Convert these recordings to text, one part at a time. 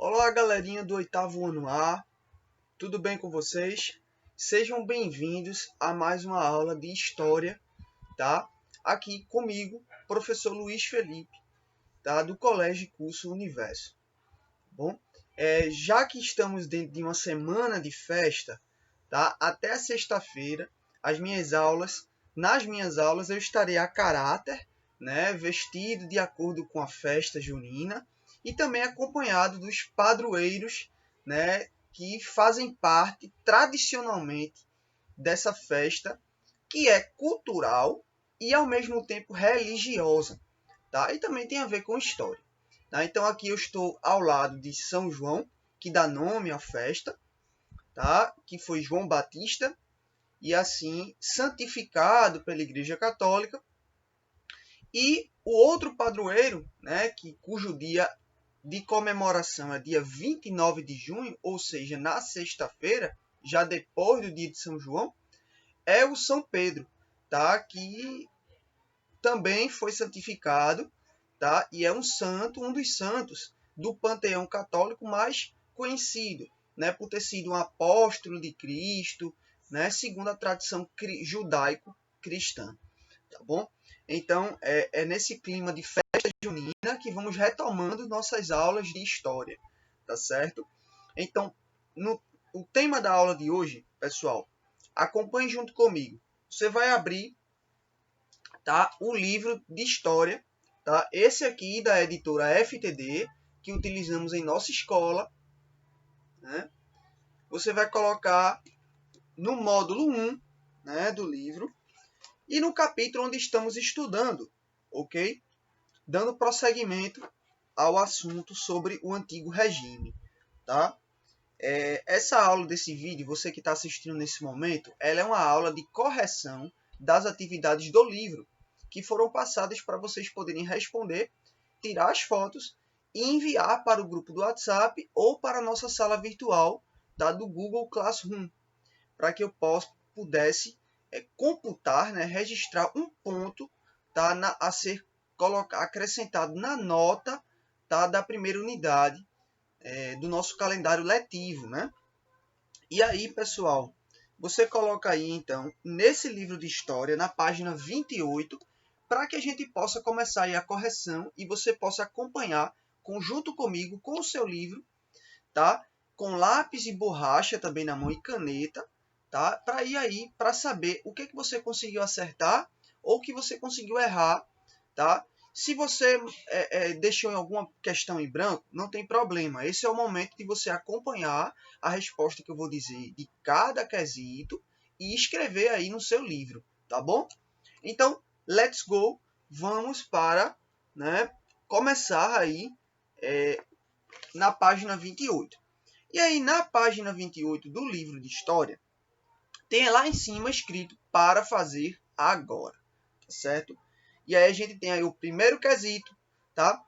Olá, galerinha do oitavo ano A, tudo bem com vocês? Sejam bem-vindos a mais uma aula de História, tá? Aqui comigo, professor Luiz Felipe, tá? Do Colégio e Curso Universo. Bom, já que estamos dentro de uma semana de festa, tá? Até sexta-feira, nas minhas aulas eu estarei a caráter, né? Vestido de acordo com a festa junina, e também acompanhado dos padroeiros, né, que fazem parte tradicionalmente dessa festa, que é cultural e ao mesmo tempo religiosa, tá? E também tem a ver com história, tá? Então aqui eu estou ao lado de São João, que dá nome à festa, tá? Que foi João Batista e assim santificado pela Igreja Católica. E o outro padroeiro, né, cujo dia de comemoração é dia 29 de junho, ou seja, na sexta-feira, já depois do dia de São João, é o São Pedro, tá? Que também foi santificado, tá? E é um santo, um dos santos do panteão católico mais conhecido, né? Por ter sido um apóstolo de Cristo, né? Segundo a tradição judaico-cristã, tá bom? Então, é nesse clima de festa junina que vamos retomando nossas aulas de história, tá certo? Então, o tema da aula de hoje, pessoal, acompanhe junto comigo. Você vai abrir, tá, o livro de história, tá? Esse aqui da editora FTD, que utilizamos em nossa escola, né? Você vai colocar no módulo 1, né, do livro, e no capítulo onde estamos estudando, ok? Dando prosseguimento ao assunto sobre o antigo regime, tá? Essa aula desse vídeo, você que está assistindo nesse momento, ela é uma aula de correção das atividades do livro, que foram passadas para vocês poderem responder, tirar as fotos e enviar para o grupo do WhatsApp ou para a nossa sala virtual, tá, do Google Classroom, para que eu pudesse computar, né, registrar um ponto, tá, a ser acrescentado na nota, tá, da primeira unidade do nosso calendário letivo, né? E aí, pessoal, você coloca aí, então, nesse livro de história, na página 28, para que a gente possa começar aí a correção e você possa acompanhar, junto comigo, com o seu livro, tá? Com lápis e borracha também na mão e caneta, tá? Para ir aí, para saber o que você conseguiu acertar ou o que você conseguiu errar, tá? Se você deixou alguma questão em branco, não tem problema. Esse é o momento de você acompanhar a resposta que eu vou dizer de cada quesito e escrever aí no seu livro, tá bom? Então, let's go. Vamos para, né, começar aí na página 28. E aí, na página 28 do livro de história, tem lá em cima escrito para fazer agora, tá certo? E aí a gente tem aí o primeiro quesito, tá?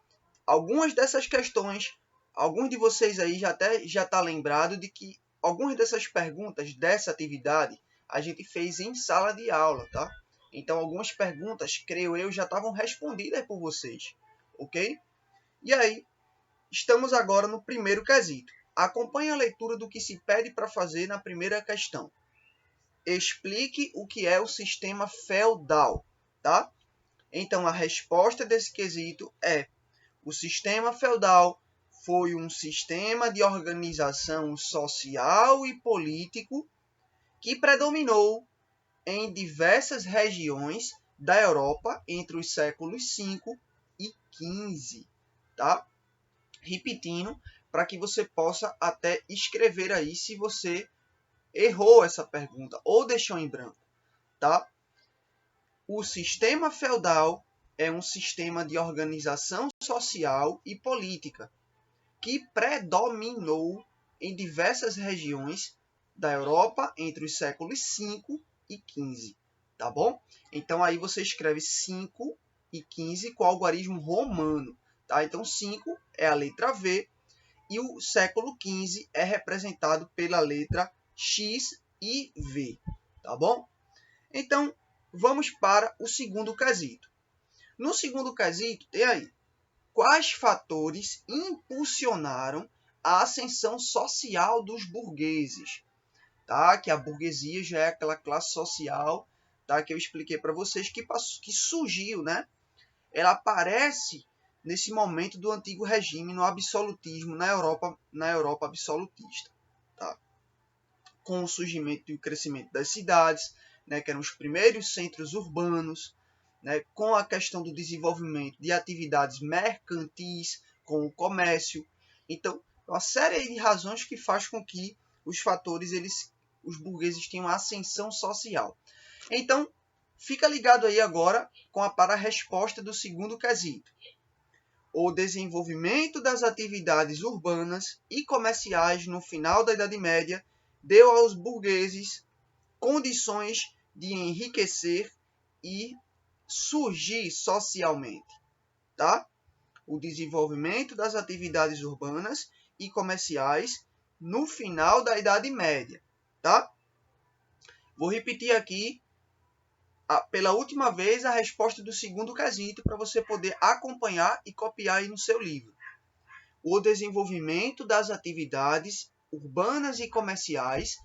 Algumas dessas questões, alguns de vocês aí já tá lembrado de que algumas dessas perguntas dessa atividade a gente fez em sala de aula, tá? Então algumas perguntas, creio eu, já estavam respondidas por vocês, ok? E aí, estamos agora no primeiro quesito. Acompanhe a leitura do que se pede para fazer na primeira questão. Explique o que é o sistema feudal, tá? Então, a resposta desse quesito é: o sistema feudal foi um sistema de organização social e político que predominou em diversas regiões da Europa entre os séculos V e XV, tá? Repetindo, para que você possa até escrever aí se você errou essa pergunta ou deixou em branco, tá? O sistema feudal é um sistema de organização social e política que predominou em diversas regiões da Europa entre os séculos V e XV, tá bom? Então aí você escreve 5 e 15 com o algarismo romano, tá? Então 5 é a letra V e o século XV é representado pela letra X e V, tá bom? Então, vamos para o segundo quesito. No segundo quesito, tem aí: quais fatores impulsionaram a ascensão social dos burgueses, tá? Que a burguesia já é aquela classe social, tá? Que eu expliquei para vocês que surgiu, né? Ela aparece nesse momento do antigo regime, no absolutismo, na Europa absolutista, tá? Com o surgimento e o crescimento das cidades, né? Que eram os primeiros centros urbanos, né? Com a questão do desenvolvimento de atividades mercantis, com o comércio. Então, uma série de razões que faz com que os burgueses tenham uma ascensão social. Então, fica ligado aí agora para a resposta do segundo quesito. O desenvolvimento das atividades urbanas e comerciais no final da Idade Média deu aos burgueses condições de enriquecer e surgir socialmente, tá? O desenvolvimento das atividades urbanas e comerciais no final da Idade Média, tá? Vou repetir aqui pela última vez a resposta do segundo quesito para você poder acompanhar e copiar aí no seu livro. O desenvolvimento das atividades urbanas e comerciais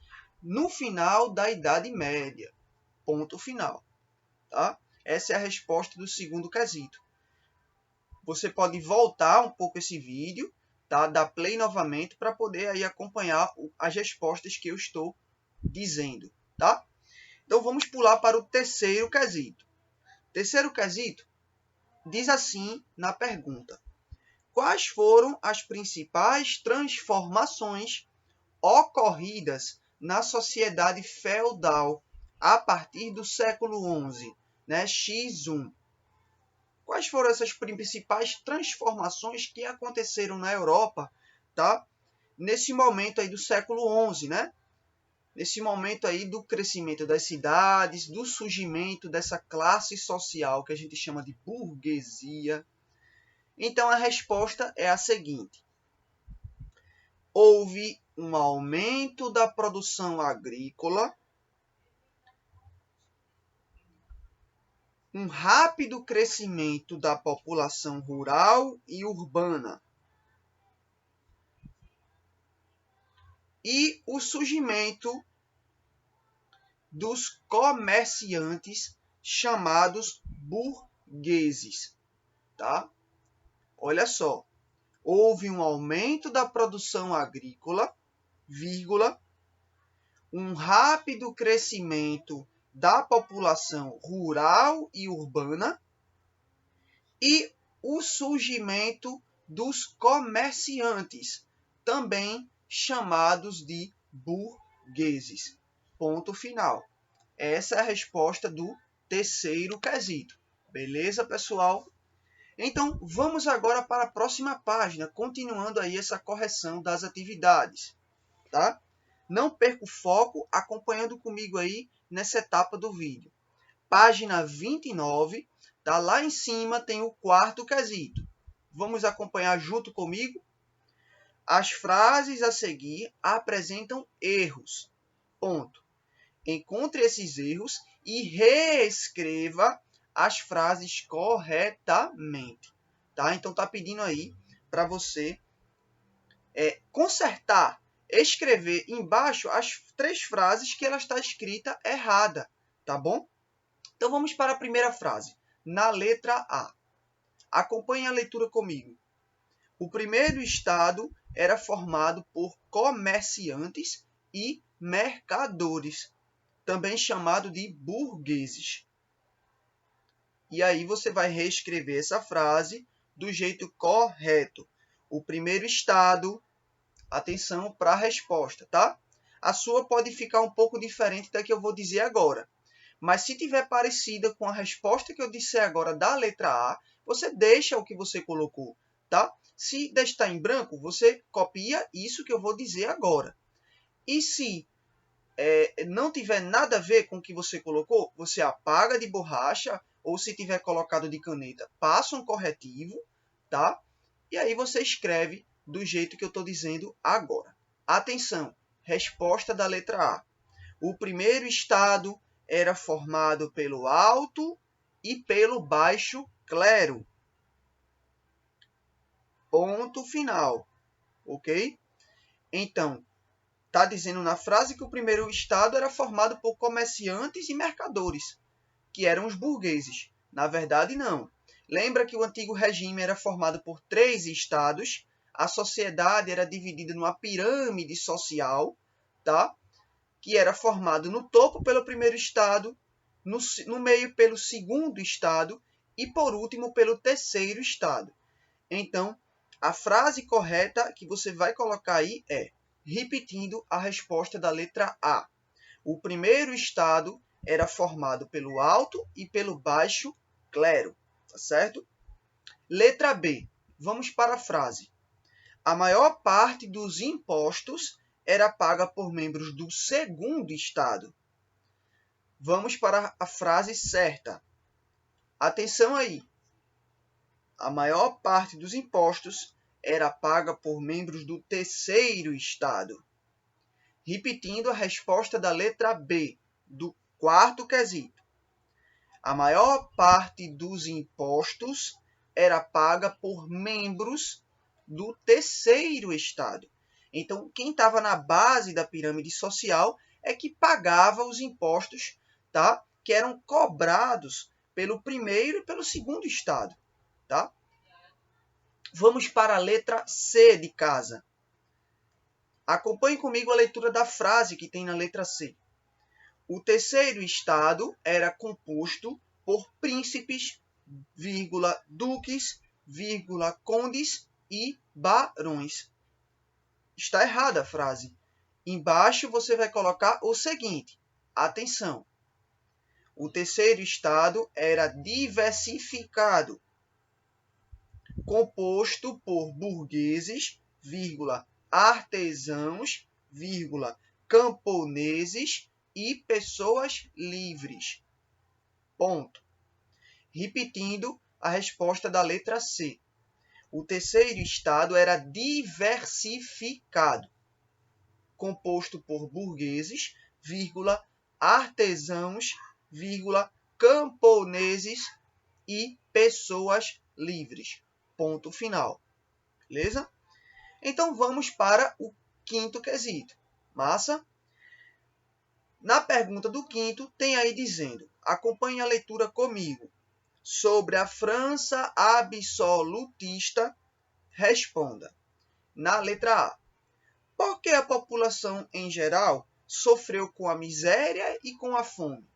no final da Idade Média. Ponto final. Tá? Essa é a resposta do segundo quesito. Você pode voltar um pouco esse vídeo, tá? Dar play novamente para poder aí acompanhar as respostas que eu estou dizendo, tá? Então vamos pular para o terceiro quesito. Terceiro quesito diz assim na pergunta: quais foram as principais transformações ocorridas na sociedade feudal a partir do século XI, né? X1. Quais foram essas principais transformações que aconteceram na Europa, tá? Nesse momento aí do século XI, né? Nesse momento aí do crescimento das cidades, do surgimento dessa classe social que a gente chama de burguesia. Então a resposta é a seguinte: houve um aumento da produção agrícola, um rápido crescimento da população rural e urbana e o surgimento dos comerciantes chamados burgueses, tá? Olha só, houve um aumento da produção agrícola, vírgula, um rápido crescimento da população rural e urbana e o surgimento dos comerciantes, também chamados de burgueses. Ponto final. Essa é a resposta do terceiro quesito. Beleza, pessoal? Então, vamos agora para a próxima página, continuando aí essa correção das atividades, tá? Não perca o foco acompanhando comigo aí nessa etapa do vídeo. Página 29, tá? Lá em cima tem o quarto quesito. Vamos acompanhar junto comigo? As frases a seguir apresentam erros. Ponto. Encontre esses erros e reescreva as frases corretamente, tá? Então tá pedindo aí para você consertar, escrever embaixo as 3 frases que ela está escrita errada, tá bom? Então vamos para a primeira frase, na letra A. Acompanhe a leitura comigo. O primeiro estado era formado por comerciantes e mercadores, também chamado de burgueses. E aí você vai reescrever essa frase do jeito correto. O primeiro estado, atenção para a resposta, tá? A sua pode ficar um pouco diferente da que eu vou dizer agora. Mas se tiver parecida com a resposta que eu disser agora da letra A, você deixa o que você colocou, tá? Se deixar em branco, você copia isso que eu vou dizer agora. E se não tiver nada a ver com o que você colocou, você apaga de borracha, ou se tiver colocado de caneta, passa um corretivo, tá? E aí você escreve do jeito que eu estou dizendo agora. Atenção, resposta da letra A. O primeiro estado era formado pelo alto e pelo baixo clero. Ponto final, ok? Então, está dizendo na frase que o primeiro estado era formado por comerciantes e mercadores, que eram os burgueses. Na verdade, não. Lembra que o antigo regime era formado por 3 estados, a sociedade era dividida numa pirâmide social, tá? Que era formado no topo pelo primeiro estado, no meio pelo segundo estado e, por último, pelo terceiro estado. Então, a frase correta que você vai colocar aí é, repetindo a resposta da letra A. O primeiro estado era formado pelo alto e pelo baixo clero, tá certo? Letra B. Vamos para a frase. A maior parte dos impostos era paga por membros do segundo estado. Vamos para a frase certa. Atenção aí. A maior parte dos impostos era paga por membros do terceiro estado. Repetindo a resposta da letra B, do quarto quesito. A maior parte dos impostos era paga por membros do terceiro estado. Então, quem estava na base da pirâmide social é que pagava os impostos, tá? Que eram cobrados pelo primeiro e pelo segundo estado. Tá? Vamos para a letra C de casa. Acompanhe comigo a leitura da frase que tem na letra C. O terceiro estado era composto por príncipes, vírgula, duques, vírgula, condes e barões. Está errada a frase. Embaixo você vai colocar o seguinte. Atenção. O terceiro estado era diversificado, composto por burgueses, vírgula, artesãos, vírgula, camponeses e pessoas livres. Ponto. Repetindo a resposta da letra C. O terceiro estado era diversificado, composto por burgueses, vírgula, artesãos, vírgula, camponeses e pessoas livres. Ponto final. Beleza? Então, vamos para o quinto quesito. Massa? Na pergunta do quinto, tem aí dizendo, acompanhe a leitura comigo. Sobre a França absolutista, responda. Na letra A. Por que a população em geral sofreu com a miséria e com a fome?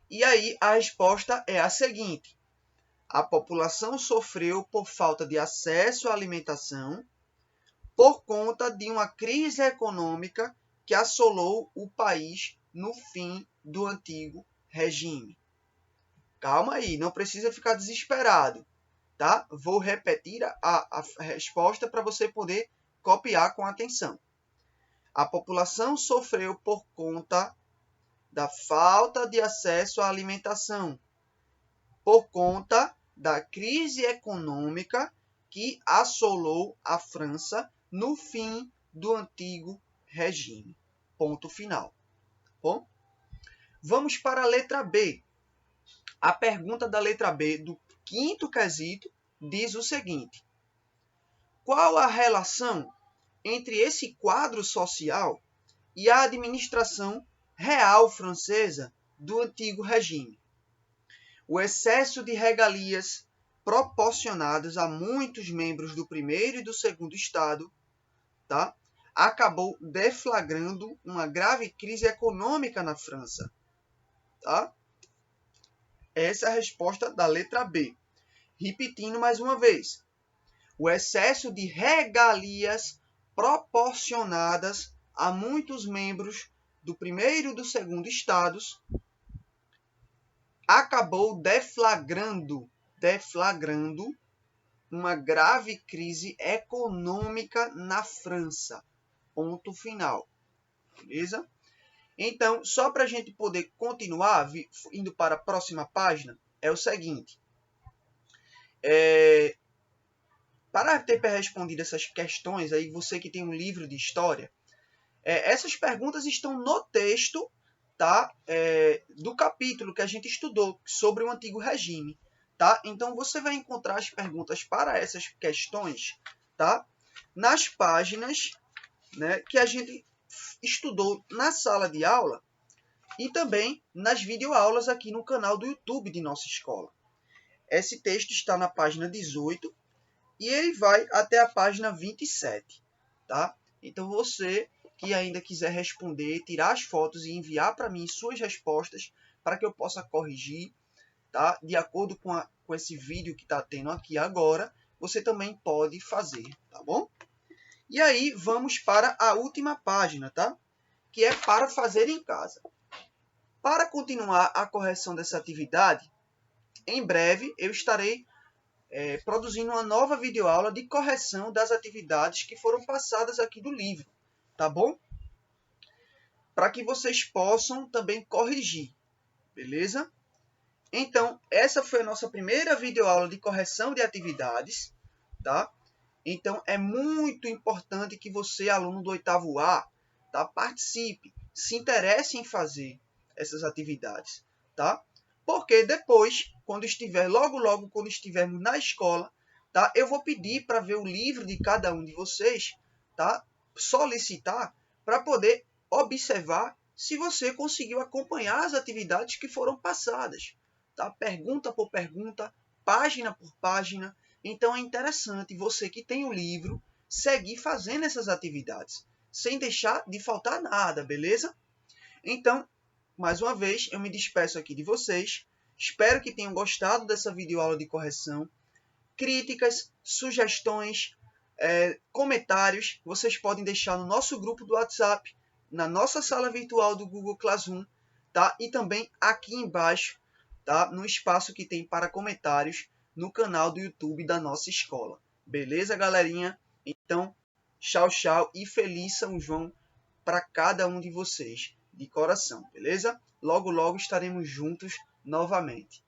E aí, a resposta é a seguinte. A população sofreu por falta de acesso à alimentação por conta de uma crise econômica que assolou o país no fim do antigo regime. Calma aí, não precisa ficar desesperado, tá? Vou repetir a resposta para você poder copiar com atenção. A população sofreu por conta da falta de acesso à alimentação, por conta da crise econômica que assolou a França no fim do antigo regime. Ponto final. Bom, vamos para a letra B. A pergunta da letra B do quinto quesito diz o seguinte. Qual a relação entre esse quadro social e a administração real francesa do antigo regime? O excesso de regalias proporcionadas a muitos membros do primeiro e do segundo estado, tá? Acabou deflagrando uma grave crise econômica na França. Tá? Essa é a resposta da letra B. Repetindo mais uma vez. O excesso de regalias proporcionadas a muitos membros do primeiro e do segundo estados acabou deflagrando uma grave crise econômica na França. Ponto final. Beleza? Então, só para a gente poder continuar, indo para a próxima página, é o seguinte. Para ter respondido essas questões, aí você que tem um livro de história, essas perguntas estão no texto, tá? Do capítulo que a gente estudou sobre o antigo regime. Tá? Então, você vai encontrar as perguntas para essas questões, tá? nas páginas, né, que a gente estudou na sala de aula e também nas videoaulas aqui no canal do YouTube de nossa escola. Esse texto está na página 18 e ele vai até a página 27, tá? Então, você que ainda quiser responder, tirar as fotos e enviar para mim suas respostas para que eu possa corrigir, tá? De acordo com esse vídeo que está tendo aqui agora, você também pode fazer, tá bom? E aí, vamos para a última página, tá? Que é para fazer em casa. Para continuar a correção dessa atividade, em breve eu estarei produzindo uma nova videoaula de correção das atividades que foram passadas aqui do livro, tá bom? Para que vocês possam também corrigir, beleza? Então, essa foi a nossa primeira videoaula de correção de atividades, tá? Então, é muito importante que você, aluno do 8º A, tá? Participe, se interesse em fazer essas atividades, tá? Porque depois, logo quando estivermos na escola, tá? Eu vou pedir para ver o livro de cada um de vocês, tá? Solicitar para poder observar se você conseguiu acompanhar as atividades que foram passadas, tá? Pergunta por pergunta, página por página. Então é interessante você que tem o livro seguir fazendo essas atividades, sem deixar de faltar nada, beleza? Então, mais uma vez, eu me despeço aqui de vocês. Espero que tenham gostado dessa videoaula de correção. Críticas, sugestões, comentários, vocês podem deixar no nosso grupo do WhatsApp, na nossa sala virtual do Google Classroom, tá? E também aqui embaixo, tá? No espaço que tem para comentários no canal do YouTube da nossa escola. Beleza, galerinha? Então, tchau, tchau e feliz São João para cada um de vocês, de coração, beleza? Logo, logo estaremos juntos novamente.